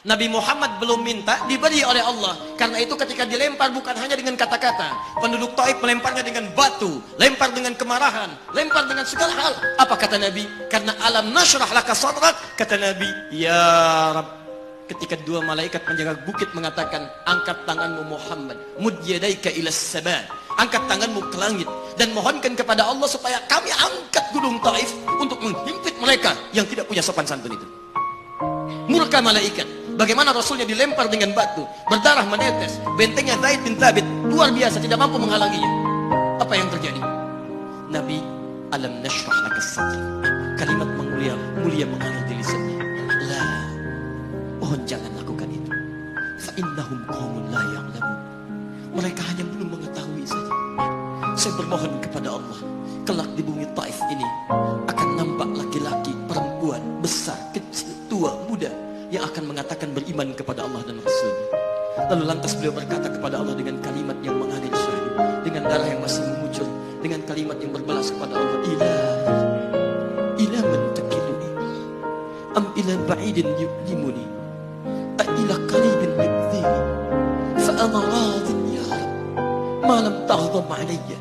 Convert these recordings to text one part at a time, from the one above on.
Nabi Muhammad belum minta, diberi oleh Allah. Karena itu ketika dilempar bukan hanya dengan kata-kata. Penduduk Taif melemparnya dengan batu, lempar dengan kemarahan, lempar dengan segala hal. Apa kata Nabi? Karena alam nashrah laka sadrak, kata Nabi, ya Rabb. Ketika dua malaikat penjaga bukit mengatakan, angkat tanganmu Muhammad, mud yadaika ilas sabat, angkat tanganmu ke langit dan mohonkan kepada Allah supaya kami angkat gunung Taif untuk menghimpit mereka yang tidak punya sopan santun itu. Murka malaikat. Bagaimana Rasulnya dilempar dengan batu, berdarah menetes, bentengnya Zaid bin Thabit luar biasa, tidak mampu menghalanginya. Apa yang terjadi? Nabi, alam nashrah laka sadrak, kalimat mulia mengalir di lisannya. La, mohon jangan lakukan itu. Fa innahum qaumun la ya'lamun. Mereka hanya belum mengetahui saja. Saya bermohon kepada Allah, kelak di bumi Taif ini akan nampak laki-laki, perempuan, besar, kecil, tua, muda yang akan mengatakan beriman kepada Allah dan Rasulnya. Lalu lantas beliau berkata kepada Allah dengan kalimat yang mengalir syahdu, dengan darah yang masih mengucur, dengan kalimat yang berbalas kepada Allah, ila man takiluni am ila ba'idin yu'limuni a ila qaribin yu'dhini fa ana radin ya Rabb ma lam taghdab alayya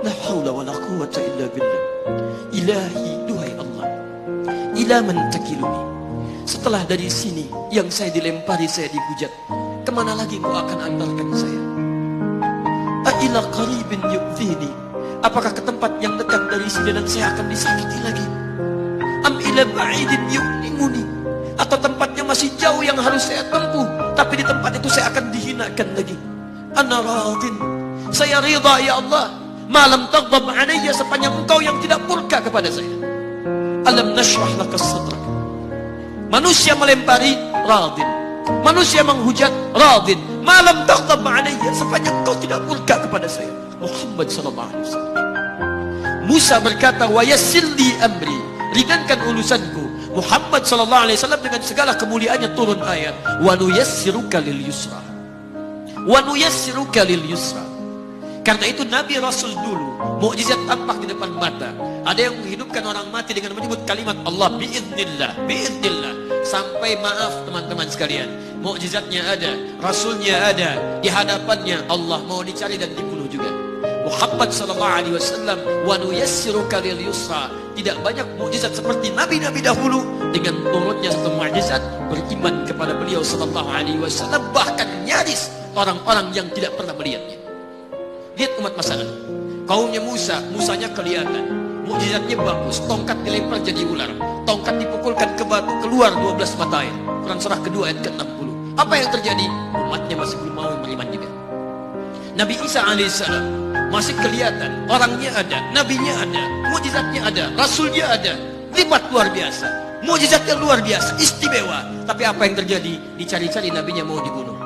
la hawla wa la quwwata illa billah. Ilahi, duhai Allah, ila man takiluni, setelah dari sini yang saya dilempari, saya dihujat, kemana lagi kau akan antarkan saya? A'ila qaribin yu'dhini, apakah ke tempat yang dekat dari sini dan saya akan disakiti lagi? Am ila ba'idin yu'limuni, atau tempatnya masih jauh yang harus saya tempuh, tapi di tempat itu saya akan dihinakan lagi. Ana radin, saya ridha ya Allah, malam taghdab alayya, sepanjang engkau yang tidak murka kepada saya. Alam nashrah laka sadrak. Manusia melempari, radin. Manusia menghujat, radin. Malam taghdab alayya, sepanjang kau tidak murka kepada saya. Muhammad sallallahu alaihi wasallam. Musa berkata, wa yassir li amri, ringankan urusanku. Muhammad sallallahu alaihi wasallam dengan segala kemuliaannya turun ayat, wa nuyassiruka lil yusra. Wa nuyassiruka lil yusra. Karena itu Nabi Rasul dulu mukjizat tampak di depan mata. Ada yang menghidupkan orang mati dengan menyebut kalimat Allah biiznillah, biiznillah. Sampai maaf teman-teman sekalian, mukjizatnya ada, Rasulnya ada, di hadapannya Allah mau dicari dan dibunuh juga. Muhammad sallallahu alaihi wasallam, wa nuyassiruka lil yusra. Tidak banyak mukjizat seperti nabi-nabi dahulu dengan turunnya satu mukjizat beriman kepada beliau sallallahu alaihi wasallam, bahkan nyaris orang-orang yang tidak pernah melihatnya. Lihat umat masa lalu, kaumnya Musa, Musanya kelihatan, mukjizatnya bagus, tongkat dilempar jadi ular, tongkat dipukulkan ke batu, keluar 12 mata air. Quran surah kedua ayat ke-60. Apa yang terjadi? Umatnya masih belum mau beriman juga. Nabi Isa alaihissalam masih kelihatan, orangnya ada, nabinya ada, mukjizatnya ada, rasulnya ada, lipat luar biasa, mukjizatnya luar biasa, istimewa. Tapi apa yang terjadi? Dicari-cari nabinya mau dibunuh,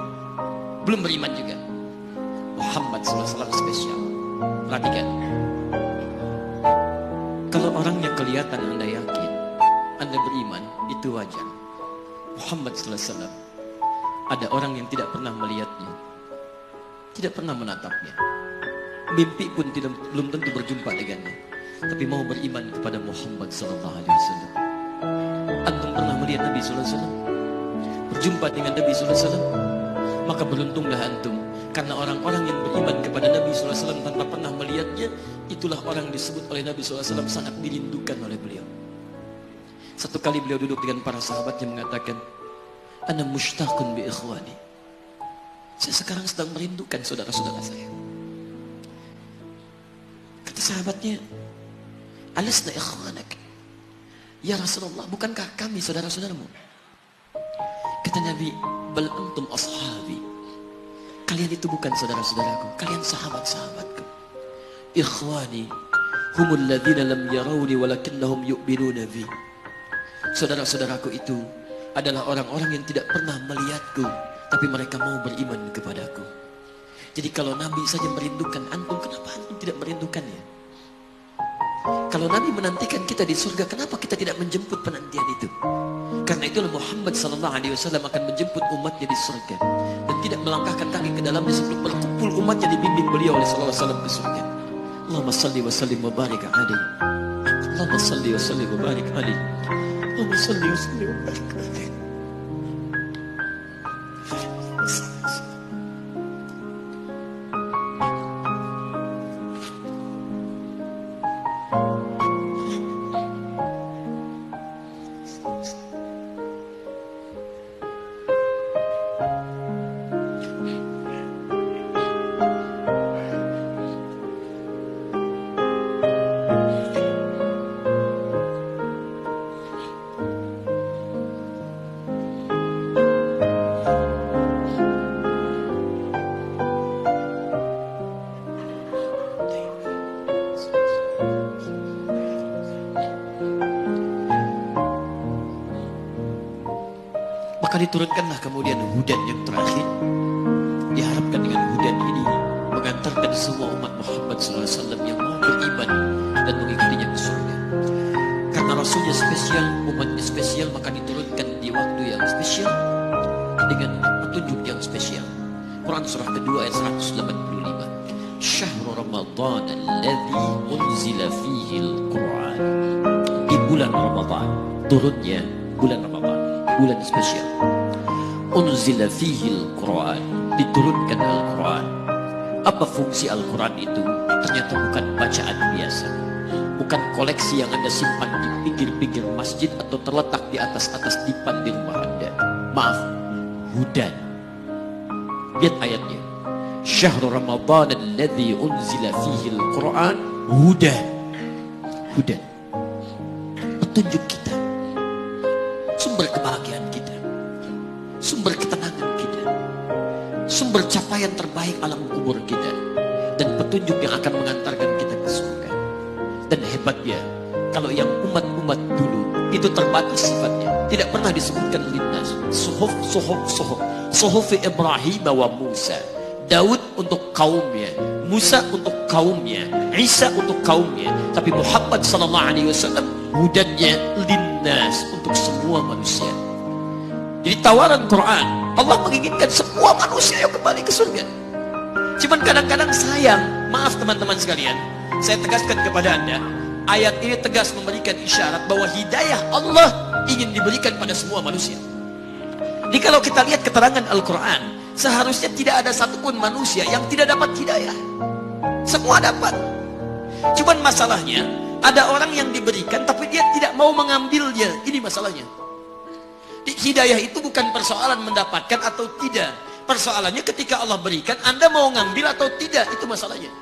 belum beriman juga. Muhammad SAW spesial. Perhatikan, kalau orangnya kelihatan Anda yakin, Anda beriman, itu wajar. Muhammad SAW, ada orang yang tidak pernah melihatnya, tidak pernah menatapnya, mimpi pun belum tentu berjumpa dengannya, tapi mau beriman kepada Muhammad SAW. Antum pernah melihat Nabi SAW, berjumpa dengan Nabi SAW? Maka beruntunglah antum, karena orang-orang yang beriman kepada Nabi SAW tanpa pernah melihatnya, itulah orang yang disebut oleh Nabi SAW sangat dirindukan oleh beliau. Satu kali beliau duduk dengan para sahabatnya mengatakan, ana mushtaqun bi ikhwani, saya sekarang sedang merindukan saudara-saudara saya. Kata sahabatnya, alasna ikhwanak ya Rasulullah, bukankah kami saudara-saudaramu? Kata Nabi, bal antum ashabi, kalian itu bukan saudara-saudaraku, kalian sahabat-sahabatku. Ikhwani humul ladzina lam yarawni walakinnahum yu'minuna bi. Saudara-saudaraku itu adalah orang-orang yang tidak pernah melihatku, tapi mereka mau beriman kepadaku. Jadi kalau Nabi saja merindukan antum, kenapa antum tidak merindukannya? Kalau Nabi menantikan kita di surga, kenapa kita tidak menjemput penantian itu? Karena itulah Muhammad SAW akan menjemput umatnya di surga dan tidak melangkahkan kaki ke dalamnya sebelum berkumpul umatnya dibimbing beliau oleh SAW ke surga. Allahumma salli wa sallim wa barik alaihi. Allahumma salli wa sallim wa barik alaihi. Allahumma salli wa sallim wa barik alaihi. Maka diturunkanlah kemudian hudan yang terakhir. Diharapkan dengan hudan ini mengantarkan semua umat Muhammad SAW yang mau beriman dan mengikutinya ke surga. Karena Rasulnya spesial, umatnya spesial, maka diturunkan di waktu yang spesial dengan petunjuk yang spesial. Quran surah kedua ayat 185. Syahrul Ramadan alladzi unzila fihi al-Quran. Di bulan Ramadan turunnya bulan Ramadan, bulan spesial. Unzila fihi al-Quran, diturunkan Al-Quran. Apa fungsi Al-Quran itu? Ternyata bukan bacaan biasa, bukan koleksi yang Anda simpan di pinggir-pinggir masjid atau terletak di atas-atas dipan di rumah Anda. Maaf, hudan. Lihat ayatnya. Syahrul Ramadan alladzi unzila fihi al-Quran hudan. Hudan. Petunjuk kita. Sumber kebahagiaan kita. Sumber ketenangan kita. Sumber capaian terbaik alam kubur kita. Dan petunjuk yang akan mengantarkan kita ke surga. Dan hebatnya, kalau yang umat-umat dulu itu terbatas sifatnya, tidak pernah disebutkan linnas. Suhuf Ibrahim wa Musa. Daud untuk kaumnya, Musa untuk kaumnya, Isa untuk kaumnya. Tapi Muhammad SAW hudannya linnas, untuk semua manusia. Jadi tawaran Quran, Allah menginginkan semua manusia yang kembali ke surga. Cuman kadang-kadang sayang, maaf teman-teman sekalian, saya tegaskan kepada Anda, ayat ini tegas memberikan isyarat bahwa hidayah Allah ingin diberikan pada semua manusia. Jadi kalau kita lihat keterangan Al-Quran, seharusnya tidak ada satupun manusia yang tidak dapat hidayah. Semua dapat. Cuman masalahnya, ada orang yang diberikan tapi dia tidak mau mengambilnya. Ini masalahnya. Hidayah itu bukan persoalan mendapatkan atau tidak. Persoalannya ketika Allah berikan, Anda mau ngambil atau tidak. Itu masalahnya.